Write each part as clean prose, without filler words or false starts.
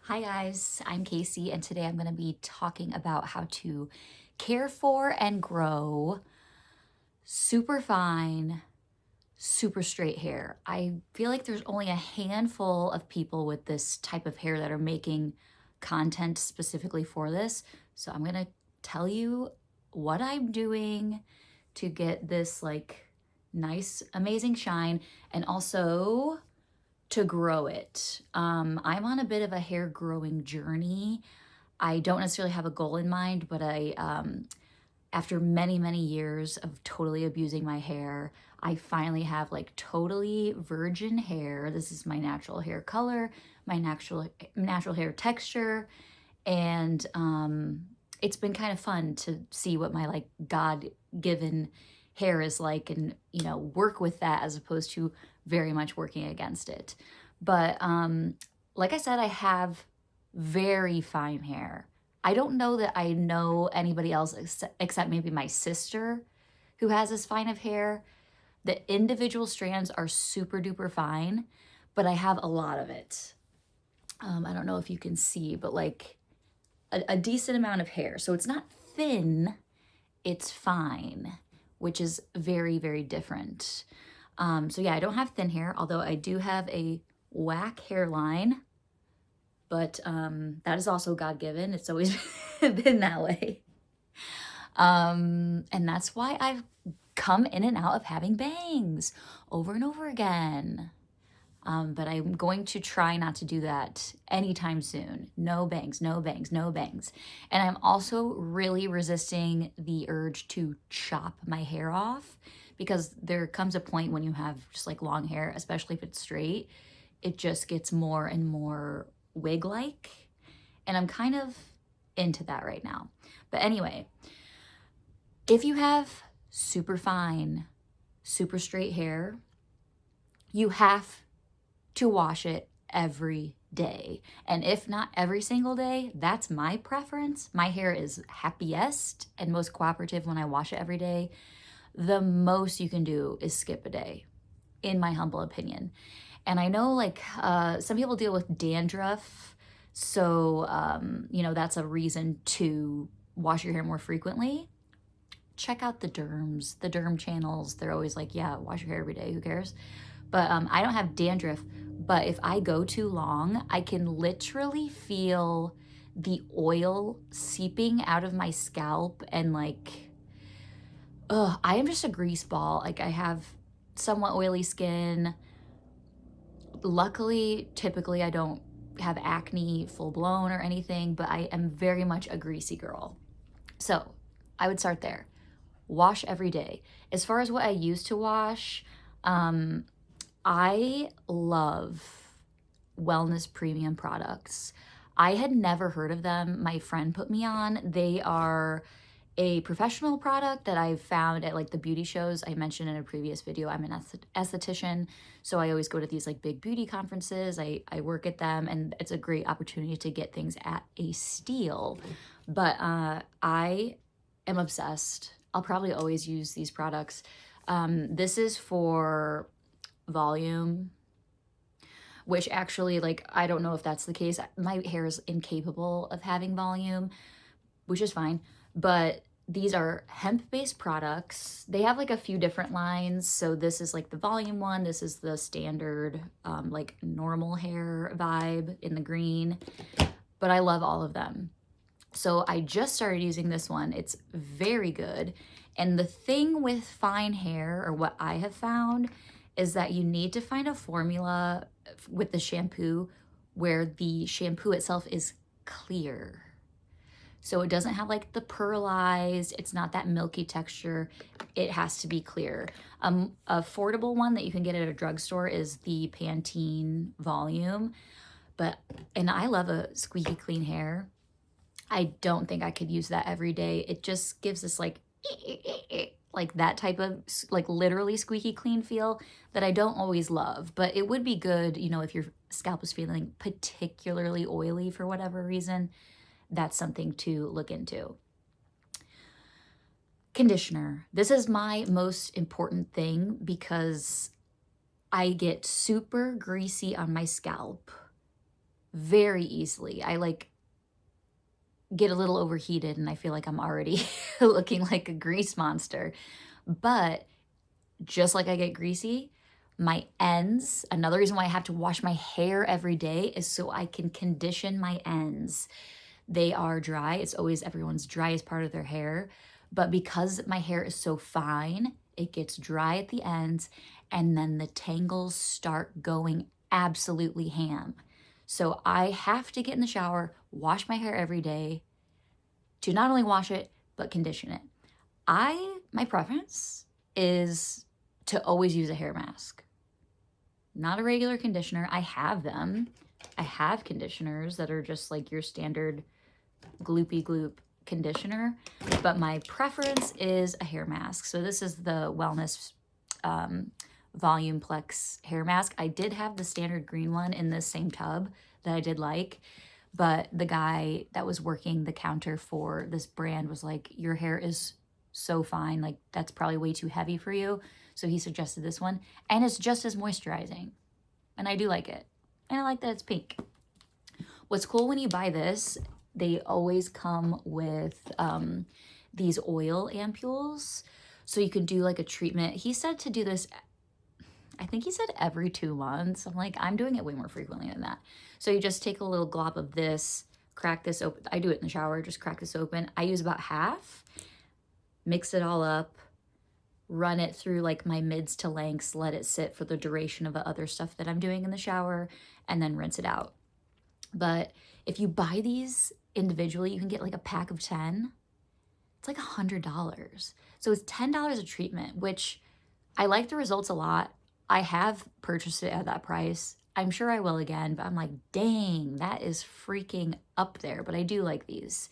Hi guys, I'm Casey and today I'm going to be talking about how to care for and grow super fine, super straight hair. I feel like there's only a handful of people with this type of hair that are making content specifically for this. So I'm going to tell you what I'm doing to get this nice, amazing shine and also to grow it. I'm on a bit of a hair growing journey. I don't necessarily have a goal in mind, but after many, many years of totally abusing my hair, I finally have like totally virgin hair. This is my natural hair color, my natural hair texture, and it's been kind of fun to see what my like God-given hair is like and work with that as opposed to very much working against it. But like I said, I have very fine hair. I don't know that I know anybody else except maybe my sister who has this fine of hair. The individual strands are super duper fine, but I have a lot of it. I don't know if you can see, but like a decent amount of hair. So it's not thin, it's fine, which is very, very different. So yeah, I don't have thin hair, although I do have a whack hairline, but that is also God-given. It's always been that way. And that's why I've come in and out of having bangs over and over again. But I'm going to try not to do that anytime soon. No bangs, no bangs, no bangs. And I'm also really resisting the urge to chop my hair off because there comes a point when you have just like long hair, especially if it's straight, it just gets more and more wig-like. And I'm kind of into that right now. But anyway, if you have super fine, super straight hair, you have to wash it every day. And if not every single day, that's my preference. My hair is happiest and most cooperative when I wash it every day. The most you can do is skip a day, in my humble opinion. And I know some people deal with dandruff, so that's a reason to wash your hair more frequently. Check out the derm channels. They're always like, yeah, wash your hair every day, who cares? But I don't have dandruff, but if I go too long, I can literally feel the oil seeping out of my scalp and I am just a grease ball. Like I have somewhat oily skin. Luckily, typically I don't have acne full blown or anything, but I am very much a greasy girl. So I would start there. Wash every day. As far as what I used to wash, I love wellness premium products. I had never heard of them. My friend put me on. They are a professional product that I've found at like the beauty shows. I mentioned in a previous video, I'm an esthetician. So I always go to these like big beauty conferences. I work at them and it's a great opportunity to get things at a steal. But I am obsessed. I'll probably always use these products. This is for volume, which actually, like, I don't know if that's the case. My hair is incapable of having volume, which is fine. But these are hemp-based products. They have like a few different lines. So this is like the volume one. This is the standard, like normal hair vibe in the green. But I love all of them. So I just started using this one. It's very good. And the thing with fine hair, or what I have found, is that you need to find a formula with the shampoo where the shampoo itself is clear. So it doesn't have like the pearlized, it's not that milky texture. It has to be clear. Affordable one that you can get at a drugstore is the Pantene Volume. And I love a squeaky clean hair. I don't think I could use that every day. It just gives this like that type of like literally squeaky clean feel that I don't always love, but it would be good, if your scalp is feeling particularly oily for whatever reason. That's something to look into. Conditioner. This is my most important thing because I get super greasy on my scalp very easily. I like get a little overheated and I feel like I'm already looking like a grease monster. But just like I get greasy, my ends, another reason why I have to wash my hair every day is so I can condition my ends. They are dry. It's always everyone's driest part of their hair. But because my hair is so fine, it gets dry at the ends and then the tangles start going absolutely ham. So I have to get in the shower, wash my hair every day to not only wash it, but condition it. My preference is to always use a hair mask, not a regular conditioner. I have them. I have conditioners that are just like your standard gloopy gloop conditioner, but my preference is a hair mask. So this is the Wellness Volume Plex hair mask. I did have the standard green one in this same tub that I did like, but the guy that was working the counter for this brand was like, your hair is so fine, like that's probably way too heavy for you. So he suggested this one, and it's just as moisturizing, and I do like it. And I like that it's pink. What's cool when you buy this, they always come with these oil ampules, so you can do like a treatment. He said to do this, I think he said every 2 months. I'm like, I'm doing it way more frequently than that. So you just take a little glob of this, crack this open. I do it in the shower, just crack this open. I use about half, mix it all up, run it through like my mids to lengths, let it sit for the duration of the other stuff that I'm doing in the shower, and then rinse it out. But if you buy these individually, you can get like a pack of 10. It's like $100. So it's $10 a treatment, which I like the results a lot. I have purchased it at that price. I'm sure I will again, but I'm like, dang, that is freaking up there. But I do like these.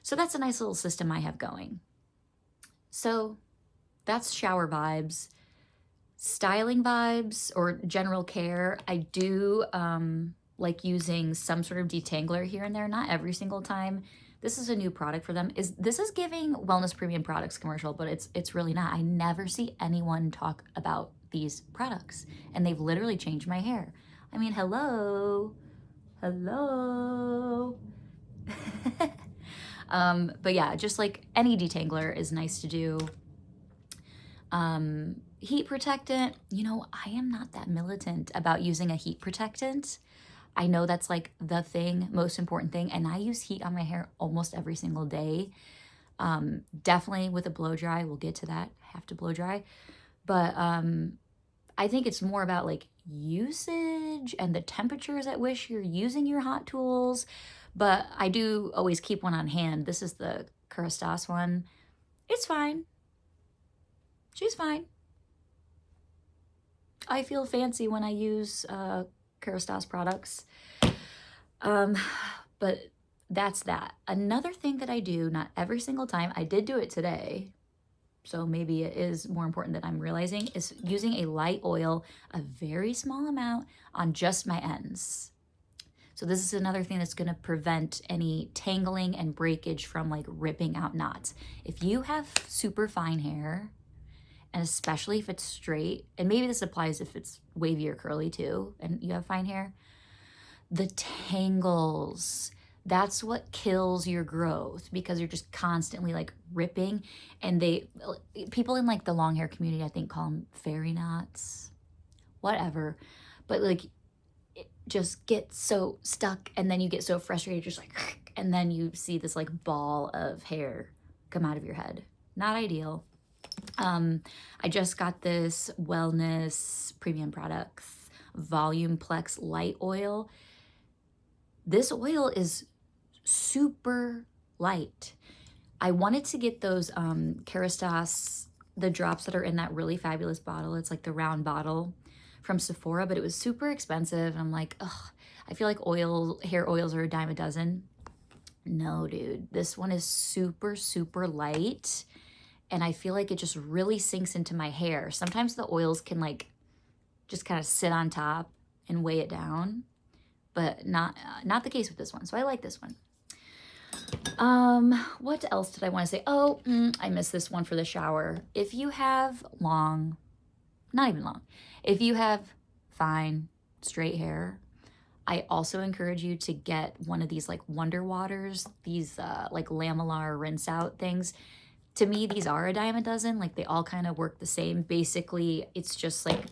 So that's a nice little system I have going. So that's shower vibes. Styling vibes or general care, I do like using some sort of detangler here and there, not every single time. This is a new product for them. This is giving Wellness Premium Products commercial, but it's really not. I never see anyone talk about these products, and they've literally changed my hair. I mean, hello. But yeah, just like any detangler is nice to do. Heat protectant, you know, I am not that militant about using a heat protectant. I know that's like the thing, most important thing, and I use heat on my hair almost every single day. Definitely with a blow dry, we'll get to that, I have to blow dry. But I think it's more about like usage and the temperatures at which you're using your hot tools. But I do always keep one on hand. This is the Kerastase one. It's fine. She's fine. I feel fancy when I use Kerastase products. But that's that. Another thing that I do, not every single time, I did do it today, so maybe it is more important than I'm realizing, is using a light oil, a very small amount, on just my ends. So this is another thing that's going to prevent any tangling and breakage from like ripping out knots. If you have super fine hair, and especially if it's straight, and maybe this applies if it's wavy or curly too, and you have fine hair, the tangles, that's what kills your growth, because you're just constantly like ripping. And people in like the long hair community, I think, call them fairy knots, whatever. But like, it just gets so stuck, and then you get so frustrated, just like, and then you see this like ball of hair come out of your head. Not ideal. I just got this Wellness Premium Products Volume Plex Light Oil. This oil is super light. I wanted to get those Kerastase, the drops that are in that really fabulous bottle. It's like the round bottle from Sephora, but it was super expensive. And I'm like, ugh, I feel like hair oils are a dime a dozen. No, dude, this one is super, super light. And I feel like it just really sinks into my hair. Sometimes the oils can like just kind of sit on top and weigh it down, but not the case with this one. So I like this one. What else did I want to say? Oh, I missed this one for the shower. If you have not even long, if you have fine, straight hair, I also encourage you to get one of these like Wonder Waters, these like lamellar rinse out things. To me, these are a dime a dozen. Like they all kind of work the same. Basically, it's just like,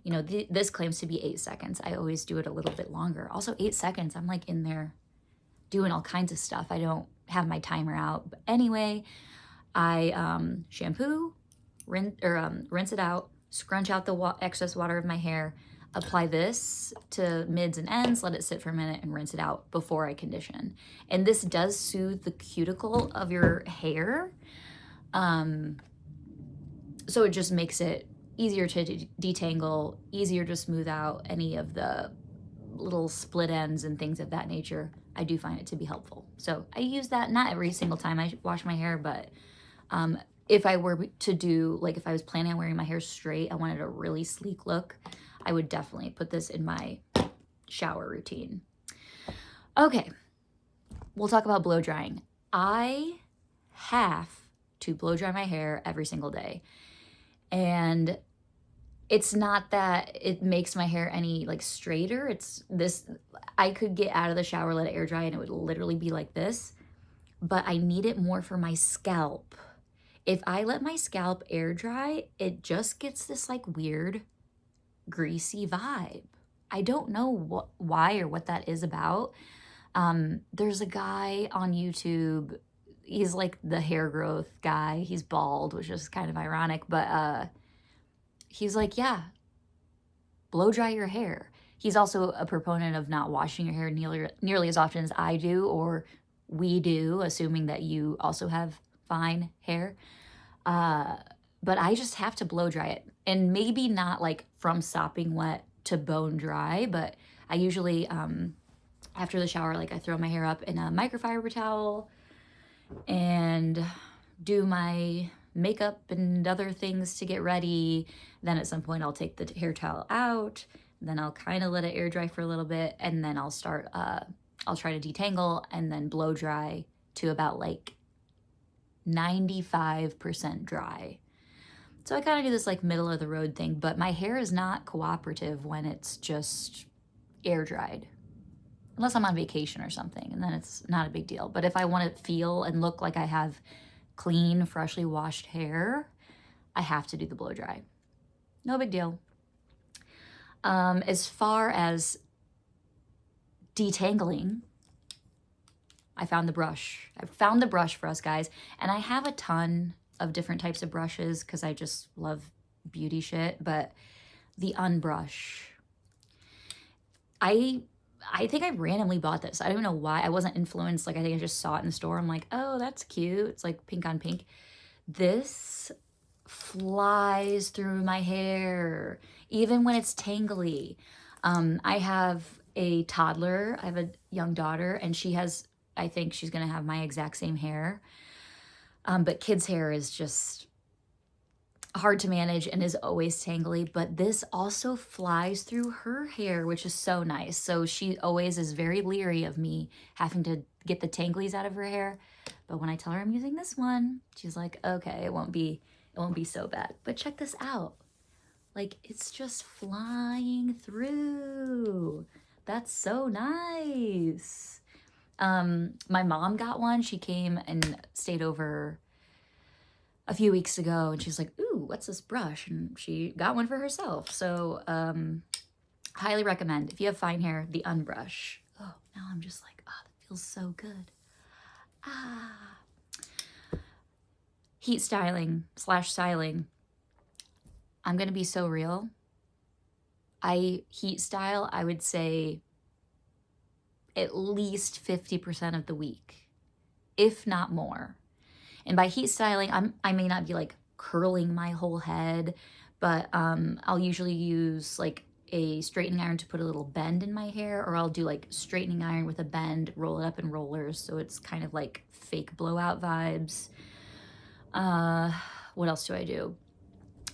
you know, this claims to be 8 seconds. I always do it a little bit longer. Also, 8 seconds, I'm like in there doing all kinds of stuff. I don't have my timer out. But anyway, I shampoo, rinse it out, scrunch out the excess water of my hair, apply this to mids and ends, let it sit for a minute, and rinse it out before I condition. And this does soothe the cuticle of your hair. So it just makes it easier to detangle, easier to smooth out any of the little split ends and things of that nature. I do find it to be helpful. So I use that not every single time I wash my hair, but if I were to do, like if I was planning on wearing my hair straight, I wanted a really sleek look, I would definitely put this in my shower routine. Okay, we'll talk about blow drying. I have to blow dry my hair every single day. And it's not that it makes my hair any like straighter. It's this, I could get out of the shower, let it air dry, and it would literally be like this. But I need it more for my scalp. If I let my scalp air dry, it just gets this like weird greasy vibe. I don't know why or what that is about. There's a guy on YouTube, he's like the hair growth guy. He's bald, which is kind of ironic, but he's like, yeah, blow dry your hair. He's also a proponent of not washing your hair nearly as often as I do, or we do, assuming that you also have fine hair. But I just have to blow dry it. And maybe not like from sopping wet to bone dry, but I usually, after the shower, like I throw my hair up in a microfiber towel and do my makeup and other things to get ready. Then at some point I'll take the hair towel out, then I'll kind of let it air dry for a little bit, and then I'll start, I'll try to detangle and then blow dry to about like 95% dry. So I kind of do this like middle of the road thing, but my hair is not cooperative when it's just air dried. Unless I'm on vacation or something, and then it's not a big deal. But if I want to feel and look like I have clean, freshly washed hair, I have to do the blow dry. No big deal. As far as detangling, I found the brush. I found the brush for us guys, and I have a ton of different types of brushes because I just love beauty shit, but the Unbrush. I think I randomly bought this. I don't know why. I wasn't influenced. Like, I think I just saw it in the store. I'm like, oh, that's cute. It's like pink on pink. This flies through my hair, even when it's tangly. I have a toddler. I have a young daughter, and she has, I think she's going to have my exact same hair. But kids' hair is just hard to manage and is always tangly, but this also flies through her hair, which is so nice. So she always is very leery of me having to get the tanglies out of her hair. But when I tell her I'm using this one, she's like, okay, it won't be so bad. But check this out. Like, it's just flying through. That's so nice. My mom got one. She came and stayed over a few weeks ago, and she's like, ooh, what's this brush? And she got one for herself. So highly recommend. If you have fine hair, the Unbrush. Oh, now I'm just like, oh, that feels so good. Heat styling / styling. I'm gonna be so real. I heat style, I would say, at least 50% of the week, if not more. And by heat styling, I may not be like curling my whole head, but I'll usually use like a straightening iron to put a little bend in my hair, or I'll do like straightening iron with a bend, roll it up in rollers, so it's kind of like fake blowout vibes. What else do I do?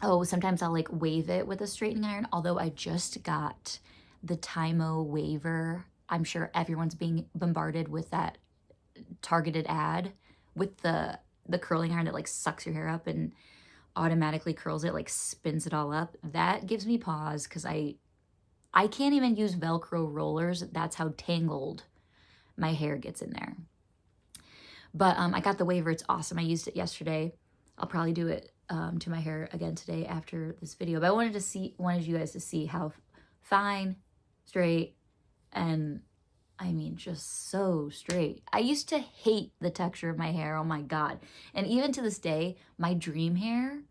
Oh, sometimes I'll like wave it with a straightening iron, although I just got the Tymo waver. I'm sure everyone's being bombarded with that targeted ad with the curling iron that like sucks your hair up and automatically curls it, like spins it all up. That gives me pause because I I can't even use Velcro rollers. That's how tangled my hair gets in there. But I got the Waver. It's awesome. I used it yesterday. I'll probably do it to my hair again today after this video. But I wanted you guys to see how fine, straight, and I mean, just so straight. I used to hate the texture of my hair. Oh my God. And even to this day, my dream hair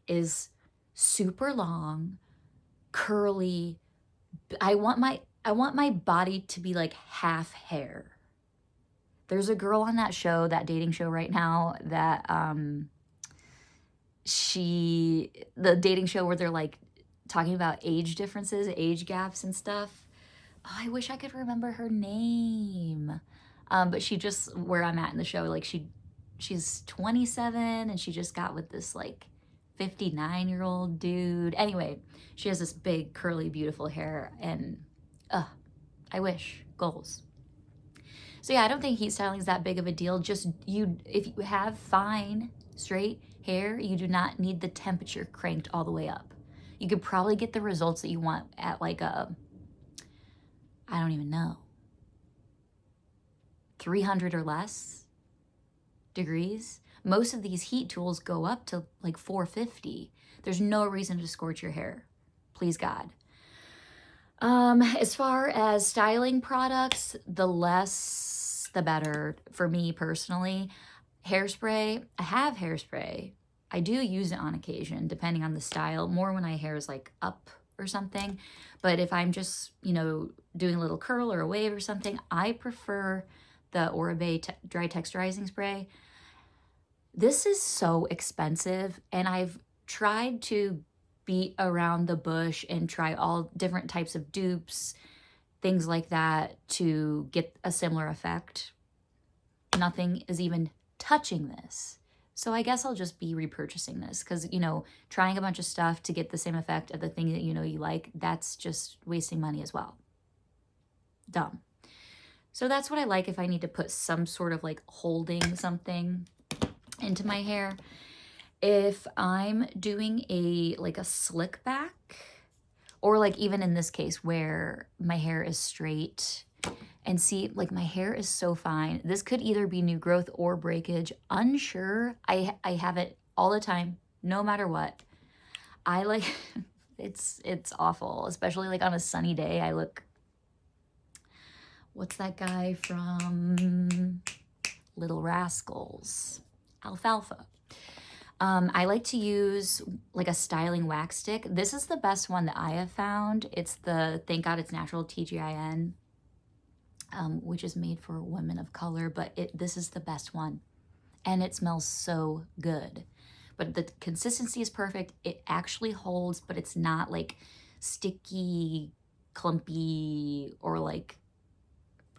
is super long, curly. I want my body to be like half hair. There's a girl on that show, that dating show right now, that the dating show where they're like talking about age differences, age gaps and stuff. Oh, I wish I could remember her name. But she just, where I'm at in the show, like she's 27 and she just got with this like 59-year-old dude. Anyway, she has this big, curly, beautiful hair, and I wish. Goals. So yeah, I don't think heat styling is that big of a deal. Just if you have fine, straight hair, you do not need the temperature cranked all the way up. You could probably get the results that you want at like I don't even know, 300 or less degrees. Most of these heat tools go up to like 450. There's no reason to scorch your hair. Please God. As far as styling products, the less, the better for me personally. Hairspray, I have hairspray. I do use it on occasion, depending on the style, more when my hair is like up or something. But if I'm just, doing a little curl or a wave or something, I prefer the Oribe Dry Texturizing Spray. This is so expensive, and I've tried to beat around the bush and try all different types of dupes, things like that, to get a similar effect. Nothing is even touching this. So I guess I'll just be repurchasing this because, trying a bunch of stuff to get the same effect of the thing that you like, that's just wasting money as well. Dumb. So that's what I like if I need to put some sort of like holding something into my hair. If I'm doing a slick back, or like even in this case where my hair is straight, and see, like my hair is so fine. This could either be new growth or breakage. Unsure. I have it all the time, no matter what. I like, it's awful, especially like on a sunny day. I look, what's that guy from Little Rascals? Alfalfa. I like to use like a styling wax stick. This is the best one that I have found. It's the Thank God It's Natural TGIN, which is made for women of color, but this is the best one. And it smells so good. But the consistency is perfect. It actually holds, but it's not like sticky, clumpy, or like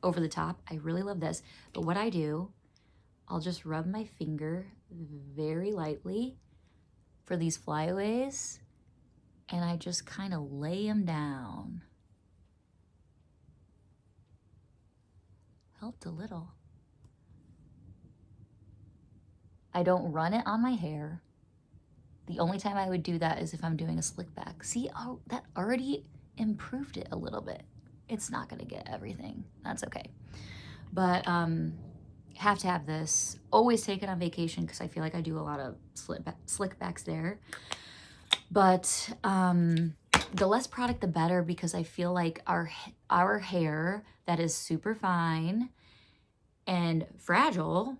over the top. I really love this. But what I do, I'll just rub my finger very lightly for these flyaways, and I just kind of lay them down. Helped a little. I don't run it on my hair. The only time I would do that is if I'm doing a slick back. See, oh, that already improved it a little bit. It's not gonna get everything. That's okay. But have to have this. Always take it on vacation because I feel like I do a lot of slick backs there. But the less product, the better, because I feel like our hair that is super fine and fragile,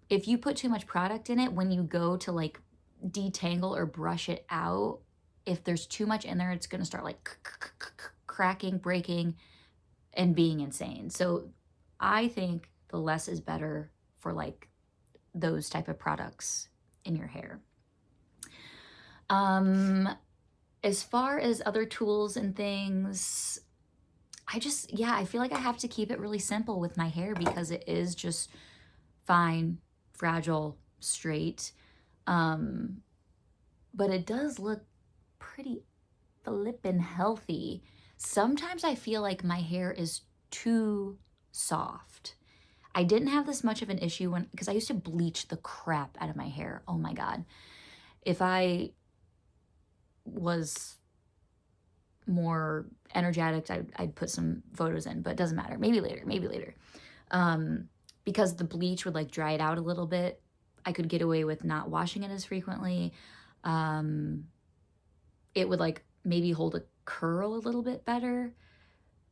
if you put too much product in it, when you go to like detangle or brush it out, if there's too much in there, it's gonna start like cracking, breaking, and being insane. So I think the less is better for like those type of products in your hair. As far as other tools and things, I feel like I have to keep it really simple with my hair because it is just fine, fragile, straight. But it does look pretty flippin' healthy. Sometimes I feel like my hair is too soft. I didn't have this much of an issue because I used to bleach the crap out of my hair. Oh my God. If I was more energetic, I'd put some photos in, but it doesn't matter. Maybe later, maybe later. Because the bleach would like dry it out a little bit. I could get away with not washing it as frequently. It would like maybe hold a curl a little bit better,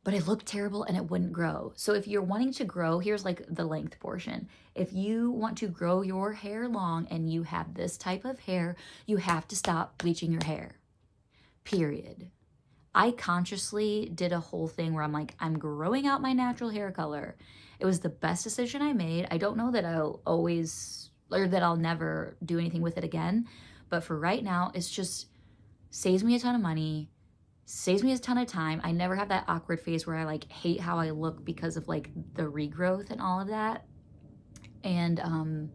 but it looked terrible and it wouldn't grow. So if you're wanting to grow, here's like the length portion. If you want to grow your hair long and you have this type of hair, you have to stop bleaching your hair. Period. I consciously did a whole thing where I'm like, I'm growing out my natural hair color. It was the best decision I made. I don't know that I'll always, or that I'll never do anything with it again. But for right now, it's just saves me a ton of money, saves me a ton of time. I never have that awkward phase where I like hate how I look because of like the regrowth and all of that. And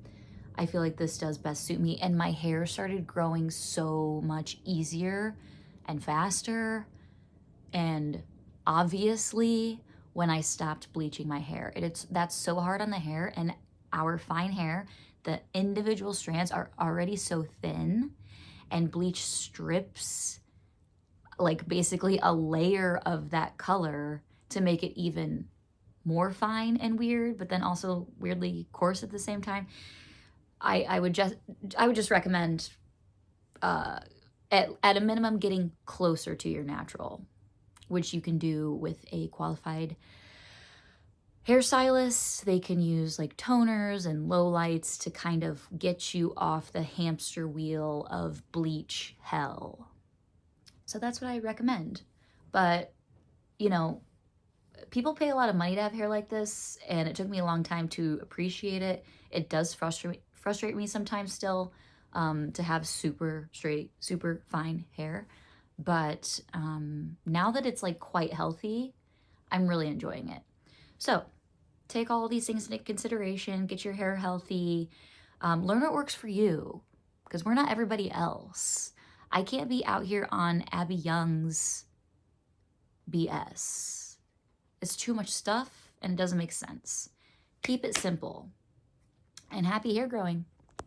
I feel like this does best suit me. And my hair started growing so much easier and faster. And obviously, when I stopped bleaching my hair, that's so hard on the hair, and our fine hair, the individual strands are already so thin, and bleach strips like basically a layer of that color to make it even more fine and weird, but then also weirdly coarse at the same time. I would just recommend at a minimum getting closer to your natural, which you can do with a qualified hairstylist. They can use like toners and lowlights to kind of get you off the hamster wheel of bleach hell. So that's what I recommend. But, you know, people pay a lot of money to have hair like this, and it took me a long time to appreciate it. It does frustrate me sometimes still to have super straight, super fine hair. But now that it's like quite healthy, I'm really enjoying it. So take all these things into consideration, get your hair healthy, learn what works for you, because we're not everybody else. I can't be out here on Abby Young's BS. It's too much stuff and it doesn't make sense. Keep it simple. And happy hair growing.